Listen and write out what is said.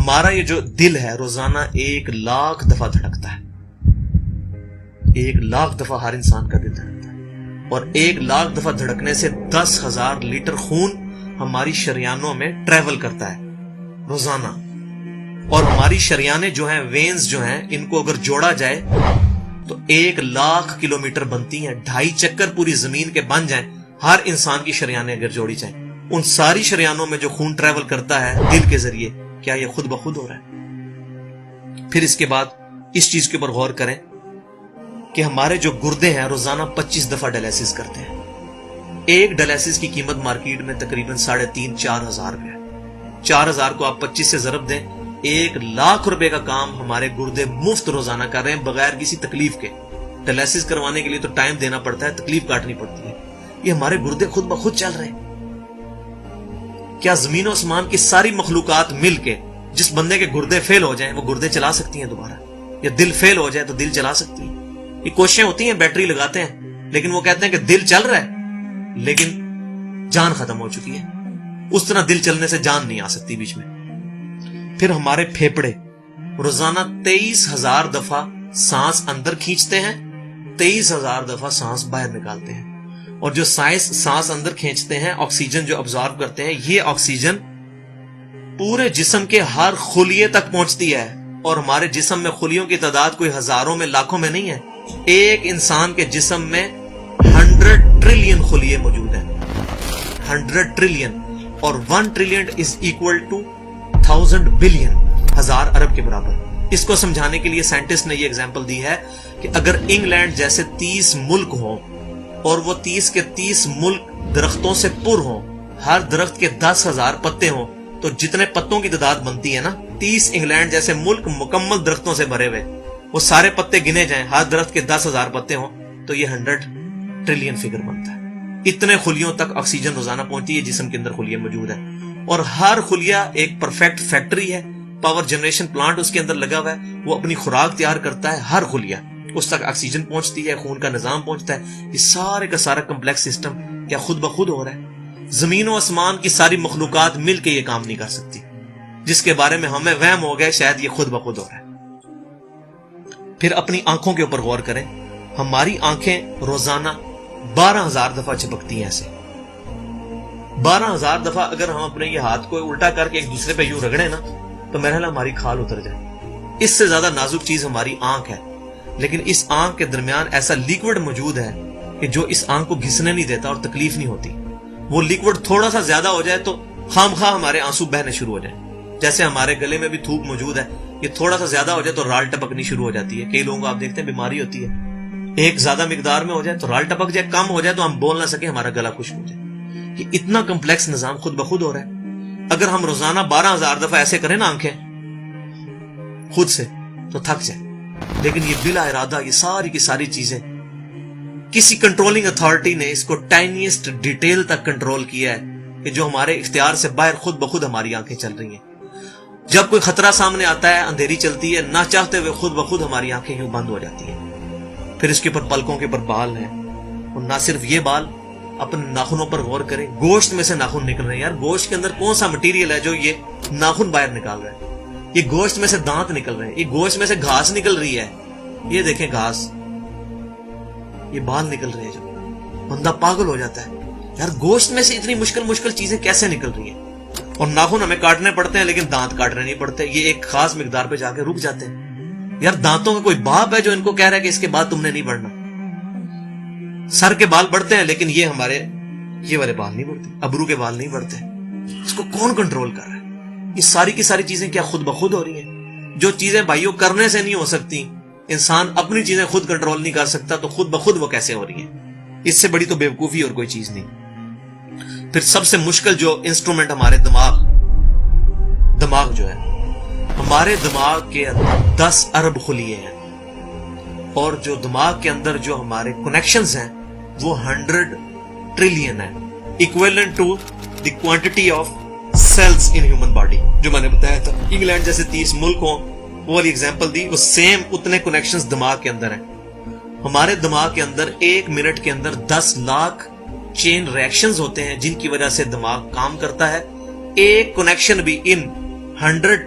ہمارا یہ جو دل ہے روزانہ 1,00,000 دفعہ دھڑکتا ہے. 1,00,000 دفعہ ہر انسان کا دل دھڑکتا ہے, اور 1,00,000 دفعہ دھڑکنے سے 10,000 لیٹر خون ہماری شریانوں میں ٹریول کرتا ہے روزانہ. اور ہماری شریانیں جو ہیں, وینز جو ہیں, ان کو اگر جوڑا جائے تو 1,00,000 کلومیٹر بنتی ہیں. 2.5 چکر پوری زمین کے بن جائیں ہر انسان کی شریانیں اگر جوڑی جائیں. ان ساری شریانوں میں جو خون ٹریول کرتا ہے دل کے ذریعے, کیا یہ خود بخود ہو رہا ہے؟ پھر اس کے بعد اس چیز کے اوپر غور کریں کہ ہمارے جو گردے ہیں روزانہ 25 دفعہ ڈائلیسس کرتے ہیں. ایک ڈائلیسس کی قیمت مارکیٹ میں تقریباً 3,500-4,000 روپے ہے. 4,000 کو آپ 25 سے ضرب دیں, 1,00,000 روپے کا کام ہمارے گردے مفت روزانہ کر رہے ہیں بغیر کسی تکلیف کے. ڈائلیسس کروانے کے لیے تو ٹائم دینا پڑتا ہے, تکلیف کاٹنی پڑتی ہے. یہ ہمارے گردے خود بخود چل رہے ہیں. کیا زمین و آسمان کی ساری مخلوقات مل کے جس بندے کے گردے فیل ہو جائیں وہ گردے چلا سکتی ہیں دوبارہ؟ یا دل فیل ہو جائے تو دل چلا سکتی ہیں؟ یہ کوششیں ہوتی ہیں, بیٹری لگاتے ہیں, لیکن وہ کہتے ہیں کہ دل چل رہا ہے لیکن جان ختم ہو چکی ہے. اس طرح دل چلنے سے جان نہیں آ سکتی بیچ میں. پھر ہمارے پھیپڑے روزانہ 23,000 دفعہ سانس اندر کھینچتے ہیں, 23,000 دفعہ سانس باہر نکالتے ہیں. اور جو سانس اندر کھینچتے ہیں, آکسیجن جو ابزارو کرتے ہیں, یہ آکسیجن پورے جسم کے ہر خلیے تک پہنچتی ہے. اور ہمارے جسم میں خلیوں کی تعداد کوئی ہزاروں میں لاکھوں میں نہیں ہے. ایک انسان کے جسم میں 100 ٹریلین خلیے موجود ہیں. 100 ٹریلین, اور 1 trillion is equal to 1000 billion, 1000 ارب کے برابر. اس کو سمجھانے کے لیے سائنٹسٹ نے یہ ایگزامپل دی ہے کہ اگر انگلینڈ جیسے 30 ملک ہوں اور وہ 30 کے 30 ملک درختوں سے پر ہوں, ہر درخت کے 10,000 پتے ہوں, تو جتنے پتوں کی تعداد بنتی ہے نا, 30 انگلینڈ جیسے ملک مکمل درختوں سے بھرے ہوئے, وہ سارے پتے گنے جائیں, ہر درخت کے 10,000 پتے ہوں, تو یہ 100 ٹریلین فگر بنتا ہے. اتنے خلیوں تک آکسیجن روزانہ پہنچتی ہے, جسم کے اندر خلیے موجود ہیں. اور ہر خلیہ ایک پرفیکٹ فیکٹری ہے, پاور جنریشن پلانٹ اس کے اندر لگا ہوا ہے, وہ اپنی خوراک تیار کرتا ہے. ہر خلیہ اس تک آکسیجن پہنچتی ہے, خون کا نظام پہنچتا ہے. یہ سارے کا سارا کمپلیکس سسٹم کیا خود بخود ہو رہا ہے؟ زمین و آسمان کی ساری مخلوقات مل کے یہ کام نہیں کر سکتی, جس کے بارے میں ہمیں وہم ہو گئے شاید یہ خود بخود ہو رہا ہے. پھر اپنی آنکھوں کے اوپر غور کریں. ہماری آنکھیں روزانہ 12,000 دفعہ چپکتی ہیں. ایسے 12,000 دفعہ اگر ہم اپنے یہ ہاتھ کو الٹا کر کے ایک دوسرے پہ یوں رگڑیں نا, تو میرا خیال ہماری کھال اتر جائے. اس سے زیادہ نازک چیز ہماری آنکھ ہے, لیکن اس آنکھ کے درمیان ایسا لیکوڈ موجود ہے کہ جو اس آنکھ کو گھسنے نہیں دیتا اور تکلیف نہیں ہوتی. وہ لیکوڈ تھوڑا سا زیادہ ہو جائے تو خام خواہ ہمارے آنسو بہنے شروع ہو جائیں. جیسے ہمارے گلے میں بھی تھوک موجود ہے, یہ تھوڑا سا زیادہ ہو جائے تو رال ٹپکنی شروع ہو جاتی ہے. کئی لوگوں کو آپ دیکھتے ہیں بیماری ہوتی ہے, ایک زیادہ مقدار میں ہو جائے تو رال ٹپک جائے, کم ہو جائے تو ہم بول نہ سکے, ہمارا گلا خشک ہو جائے. یہ اتنا کمپلیکس نظام خود بخود ہو رہا ہے. اگر ہم روزانہ 12,000 دفعہ ایسے کریں نا آنکھیں خود سے, تو تھک جائے. لیکن یہ بلا ارادہ یہ ساری کی ساری چیزیں کسی کنٹرولنگ اتھارٹی نے اس کو ٹائنیسٹ ڈیٹیل تک کنٹرول کیا ہے کہ جو ہمارے اختیار سے باہر خود بخود ہماری آنکھیں چل رہی ہیں. جب کوئی خطرہ سامنے آتا ہے, اندھیری چلتی ہے, نہ چاہتے ہوئے خود بخود ہماری آنکھیں یوں بند ہو جاتی ہیں. پھر اس کے اوپر پلکوں کے اوپر بال ہیں, اور نہ صرف یہ بال, اپنے ناخنوں پر غور کریں. گوشت میں سے ناخن نکل رہے ہیں. یار گوشت کے اندر کون سا مٹیریل ہے جو یہ ناخن باہر نکال رہا ہے؟ یہ گوشت میں سے دانت نکل رہے ہیں, یہ گوشت میں سے گھاس نکل رہی ہے. یہ دیکھیں گھاس, یہ بال نکل رہے ہیں. جو بندہ پاگل ہو جاتا ہے, یار گوشت میں سے اتنی مشکل چیزیں کیسے نکل رہی ہیں؟ اور ناخن ہمیں کاٹنے پڑتے ہیں لیکن دانت کاٹنے نہیں پڑتے, یہ ایک خاص مقدار پہ جا کے رک جاتے ہیں. یار دانتوں کا کوئی باپ ہے جو ان کو کہہ رہا ہے کہ اس کے بعد تم نے نہیں بڑھنا؟ سر کے بال بڑھتے ہیں لیکن یہ ہمارے یہ والے بال نہیں بڑھتے, ابرو کے بال نہیں بڑھتے. اس کو کون کنٹرول کر رہا ہے؟ یہ ساری کی ساری چیزیں کیا خود بخود ہو رہی ہیں؟ جو چیزیں بھائیوں کرنے سے نہیں ہو سکتی, انسان اپنی چیزیں خود کنٹرول نہیں کر سکتا, تو خود بخود وہ کیسے ہو رہی ہیں؟ اس سے بڑی تو بیوقوفی اور کوئی چیز نہیں. پھر سب سے مشکل جو انسٹرومنٹ ہمارے دماغ جو ہے, ہمارے دماغ کے اندر 10 ارب خلیے ہیں, اور جو دماغ کے اندر جو ہمارے کنیکشنز ہیں وہ 100 ٹریلین ہیں, equivalent to the quantity of cells in human body. جو میں نے بتایا تھا انگلینڈ جیسے 30 ملک ہوں, وہ والی ایگزامپل دی, وہ سیم اتنے کنیکشنز دماغ کے اندر ہیں. ہمارے دماغ کے اندر 1 منٹ کے اندر 10 لاکھ چین ریئیکشنز ہوتے ہیں جن کی وجہ سے دماغ کام کرتا ہے. ایک کنیکشن بھی ان 100